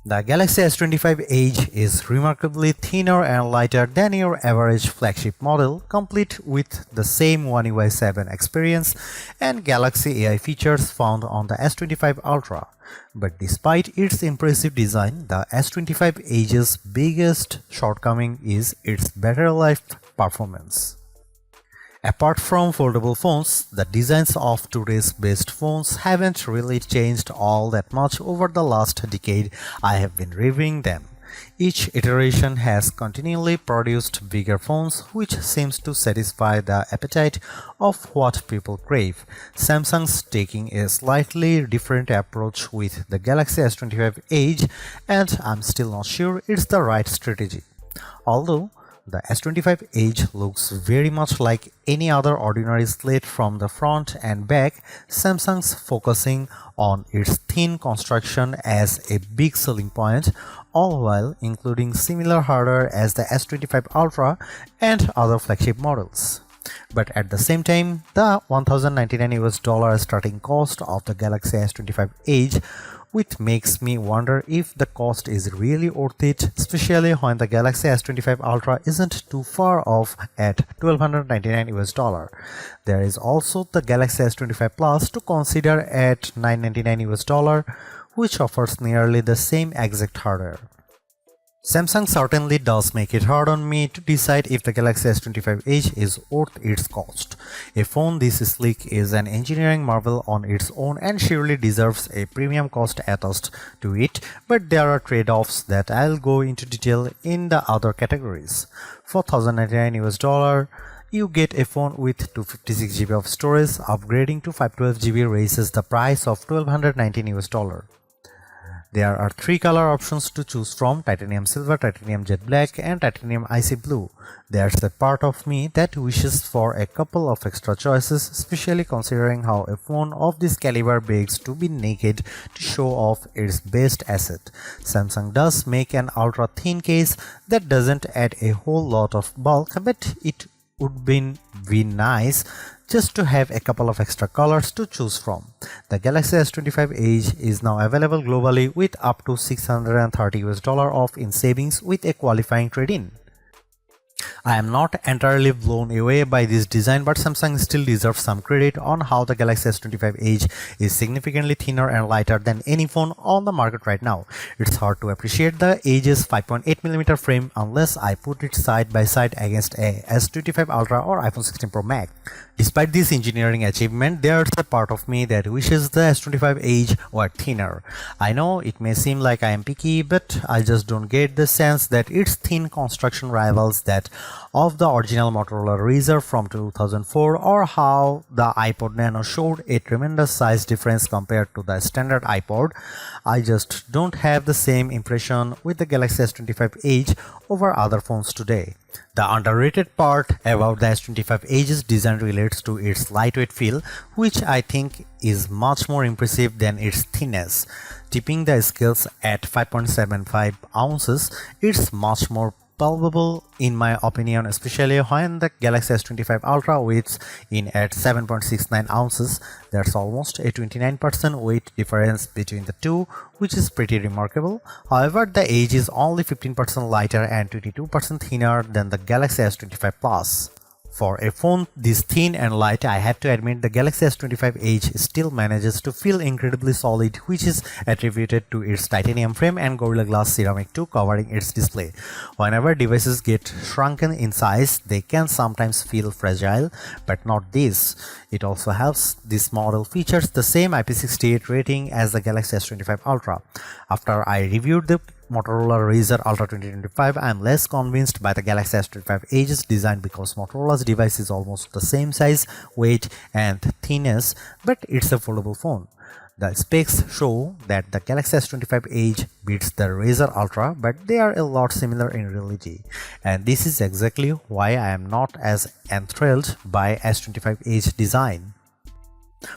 The Galaxy S25 Edge is remarkably thinner and lighter than your average flagship model, complete with the same One UI 7 experience and Galaxy AI features found on the S25 Ultra. But despite its impressive design, the S25 Edge's biggest shortcoming is its battery life performance. Apart from foldable phones, the designs of today's best phones haven't really changed all that much over the last decade I have been reviewing them. Each iteration has continually produced bigger phones, which seems to satisfy the appetite of what people crave. Samsung's taking a slightly different approach with the Galaxy S25 Edge, and I'm still not sure it's the right strategy. Although the S25 Edge looks very much like any other ordinary slate from the front and back, Samsung's focusing on its thin construction as a big selling point, all while including similar hardware as the S25 Ultra and other flagship models. But at the same time, the $1,099 starting cost of the Galaxy S25 Edge, which makes me wonder if the cost is really worth it, especially when the Galaxy S25 Ultra isn't too far off at $1,299. There is also the Galaxy S25 Plus to consider at $999, which offers nearly the same exact hardware. Samsung certainly does make it hard on me to decide if the Galaxy S25 Edge is worth its cost. A phone this sleek is an engineering marvel on its own and surely deserves a premium cost attached to it, but there are trade-offs that I'll go into detail in the other categories. For $1,099, you get a phone with 256GB of storage. Upgrading to 512GB raises the price of $1,219. There are three color options to choose from: titanium silver, titanium jet black, and titanium icy blue. There's a part of me that wishes for a couple of extra choices, especially considering how a phone of this caliber begs to be naked to show off its best asset. Samsung does make an ultra thin case that doesn't add a whole lot of bulk, but it would be nice just to have a couple of extra colors to choose from. The Galaxy S25 Edge is now available globally with up to $630 off in savings with a qualifying trade-in. I am not entirely blown away by this design, but Samsung still deserves some credit on how the Galaxy S25 Edge is significantly thinner and lighter than any phone on the market right now. It's hard to appreciate the Edge's 5.8mm frame unless I put it side by side against a S25 Ultra or iPhone 16 Pro Max. Despite this engineering achievement, there's a part of me that wishes the S25 Edge were thinner. I know it may seem like I am picky, but I just don't get the sense that its thin construction rivals that of the original Motorola Razr from 2004, or how the iPod Nano showed a tremendous size difference compared to the standard iPod. I just don't have the same impression with the Galaxy S25 Edge over other phones today. The underrated part about the S25 Edge's design relates to its lightweight feel, which I think is much more impressive than its thinness. Tipping the scales at 5.75 ounces, it's much more palpable in my opinion, especially when the Galaxy S25 Ultra weighs in at 7.69 ounces. There's almost a 29% weight difference between the two, which is pretty remarkable. However, the Edge is only 15% lighter and 22% thinner than the Galaxy S25 Plus. For a phone this thin and light, I have to admit the Galaxy S25 Edge still manages to feel incredibly solid, which is attributed to its titanium frame and Gorilla Glass ceramic 2 covering its display. Whenever devices get shrunken in size, they can sometimes feel fragile, but not this. It also helps this model features the same IP68 rating as the Galaxy S25 Ultra. After I reviewed the Motorola Razr Ultra 2025, I am less convinced by the Galaxy S25 Edge's design because Motorola's device is almost the same size, weight, and thinness, but it's a foldable phone. The specs show that the Galaxy S25 Edge beats the Razr Ultra, but they are a lot similar in reality. And this is exactly why I am not as enthralled by S25 Edge design.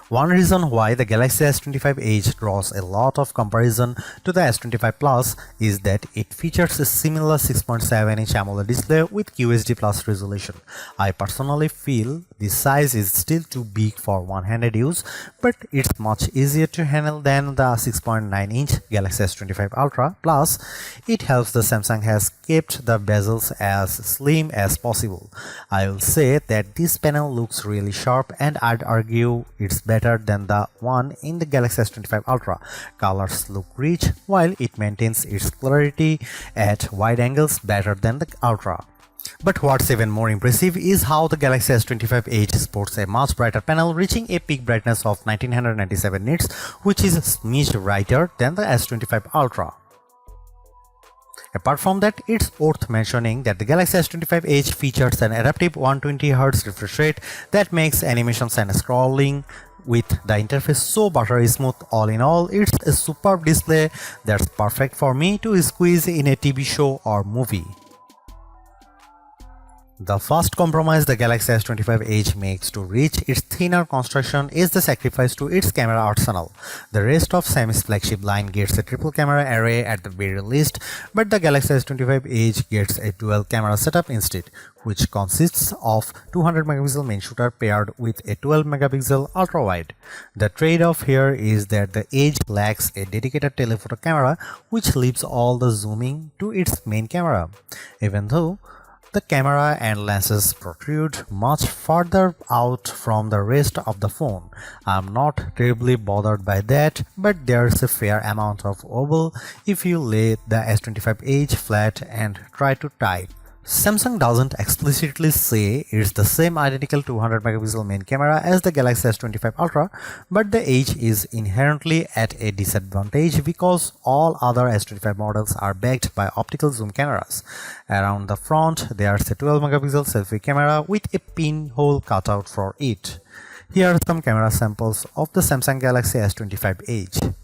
One reason why the Galaxy S25 Edge draws a lot of comparison to the S25 Plus is that it features a similar 6.7-inch AMOLED display with QHD Plus resolution. I personally feel this size is still too big for one-handed use, but it's much easier to handle than the 6.9-inch Galaxy S25 Ultra. Plus, it helps the Samsung has kept the bezels as slim as possible. I will say that this panel looks really sharp, and I'd argue it's better than the one in the Galaxy S25 Ultra. Colors look rich while it maintains its clarity at wide angles better than the Ultra. But what's even more impressive is how the Galaxy S25 Edge sports a much brighter panel reaching a peak brightness of 1997 nits, which is a smidge brighter than the S25 Ultra. Apart from that, it's worth mentioning that the Galaxy S25 Edge features an adaptive 120Hz refresh rate that makes animations and scrolling with the interface so buttery smooth. All in all, it's a superb display that's perfect for me to squeeze in a TV show or movie. The first compromise the Galaxy S25 Edge makes to reach its thinner construction is the sacrifice to its camera arsenal. The rest of Xiaomi's flagship line gets a triple camera array at the very least, but the Galaxy S25 Edge gets a dual camera setup instead, which consists of 200 megapixel main shooter paired with a 12 megapixel ultra wide. The trade-off here is that the Edge lacks a dedicated telephoto camera, which leaves all the zooming to its main camera. Even though the camera and lenses protrude much further out from the rest of the phone, I'm not terribly bothered by that, but there's a fair amount of oval if you lay the S25 Edge flat and try to type. Samsung doesn't explicitly say it's the same identical 200 megapixel main camera as the Galaxy S25 Ultra, but the Edge is inherently at a disadvantage because all other S25 models are backed by optical zoom cameras. Around the front, there's a 12 megapixel selfie camera with a pinhole cutout for it. Here are some camera samples of the Samsung Galaxy S25 Edge.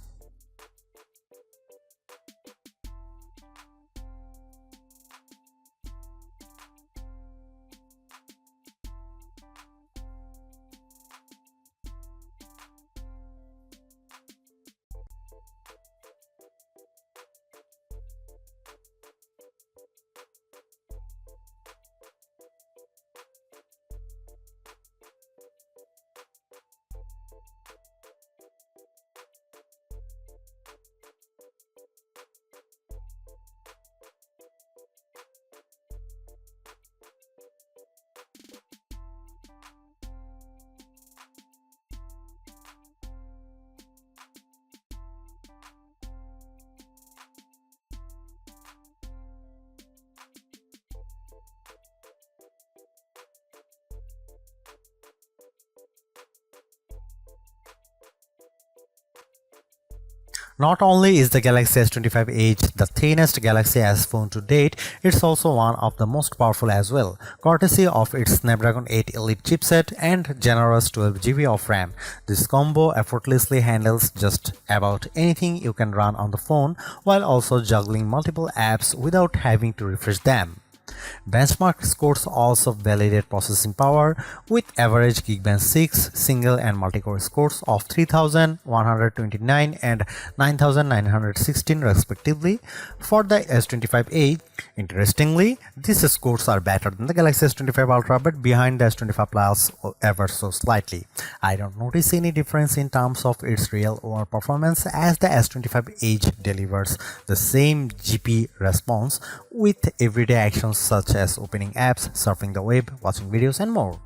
Not only is the Galaxy S25 Edge the thinnest Galaxy S phone to date, it's also one of the most powerful as well, courtesy of its Snapdragon 8 Elite chipset and generous 12GB of RAM. This combo effortlessly handles just about anything you can run on the phone while also juggling multiple apps without having to refresh them. Benchmark scores also validate processing power with average Geekbench 6 single and multi-core scores of 3129 and 9916 respectively for the S25 Edge. Interestingly, these scores are better than the Galaxy S25 Ultra but behind the S25 Plus ever so slightly. I don't notice any difference in terms of its real world performance as the S25 Edge delivers the same GP response with everyday actions such as opening apps, surfing the web, watching videos and more.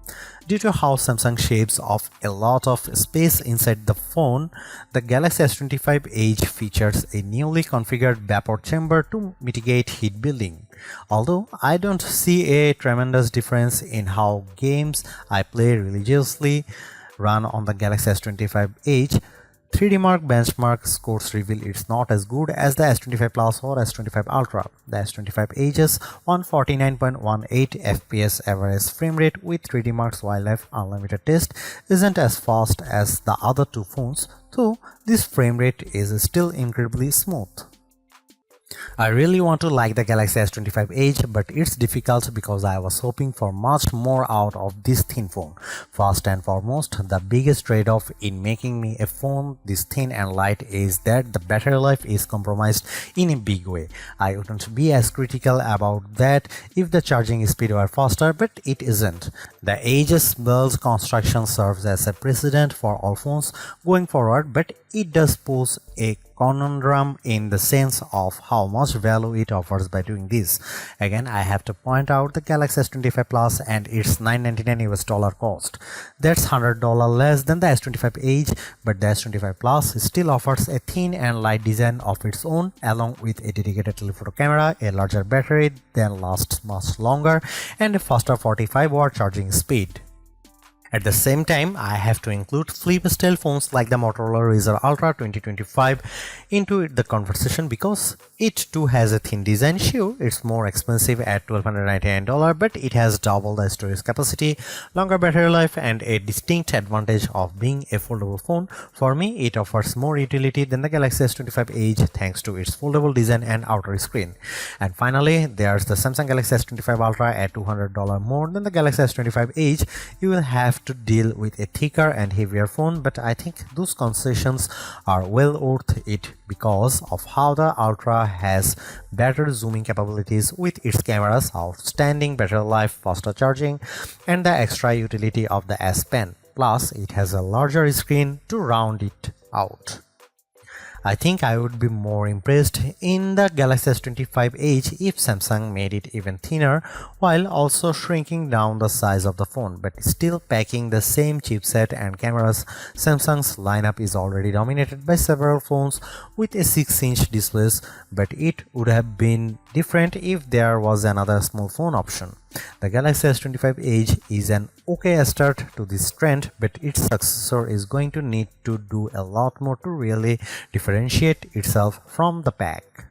Due to how Samsung shaves off a lot of space inside the phone, the Galaxy S25 Edge features a newly configured vapor chamber to mitigate heat building. Although I don't see a tremendous difference in how games I play religiously run on the Galaxy S25 Edge, 3D Mark benchmark scores reveal it's not as good as the S25 Plus or S25 Ultra. The S25 Edge's 149.18 FPS average frame rate with 3D Mark's Wildlife Unlimited test isn't as fast as the other two phones, though this frame rate is still incredibly smooth. I really want to like the Galaxy S25 Edge, but it's difficult because I was hoping for much more out of this thin phone. First and foremost, the biggest trade-off in making me a phone this thin and light is that the battery life is compromised in a big way. I wouldn't be as critical about that if the charging speed were faster, but it isn't. The Edge's build construction serves as a precedent for all phones going forward, but it does pose a conundrum in the sense of how much value it offers by doing this. Again, I have to point out the Galaxy S25 Plus and its $999 cost. That's $100 less than the S25 Edge, but the S25 Plus still offers a thin and light design of its own, along with a dedicated telephoto camera, a larger battery that lasts much longer, and a faster 45-watt charging speed. At the same time, I have to include flip-style phones like the Motorola Razr Ultra 2025 into the conversation because it too has a thin design. Sure, it's more expensive at $1,299, but it has double the storage capacity, longer battery life, and a distinct advantage of being a foldable phone. For me, it offers more utility than the Galaxy S25 Edge thanks to its foldable design and outer screen. And finally, there's the Samsung Galaxy S25 Ultra at $200 more than the Galaxy S25 Edge. You will have to deal with a thicker and heavier phone, but I think those concessions are well worth it because of how the Ultra has better zooming capabilities with its camera's outstanding battery life, faster charging, and the extra utility of the S Pen. Plus, it has a larger screen to round it out. I think I would be more impressed in the Galaxy S25 Edge if Samsung made it even thinner while also shrinking down the size of the phone, but still packing the same chipset and cameras. Samsung's lineup is already dominated by several phones with a 6-inch displays, but it would have been different if there was another small phone option. The Galaxy S25 Edge is an okay start to this trend, but its successor is going to need to do a lot more to really differentiate itself from the pack.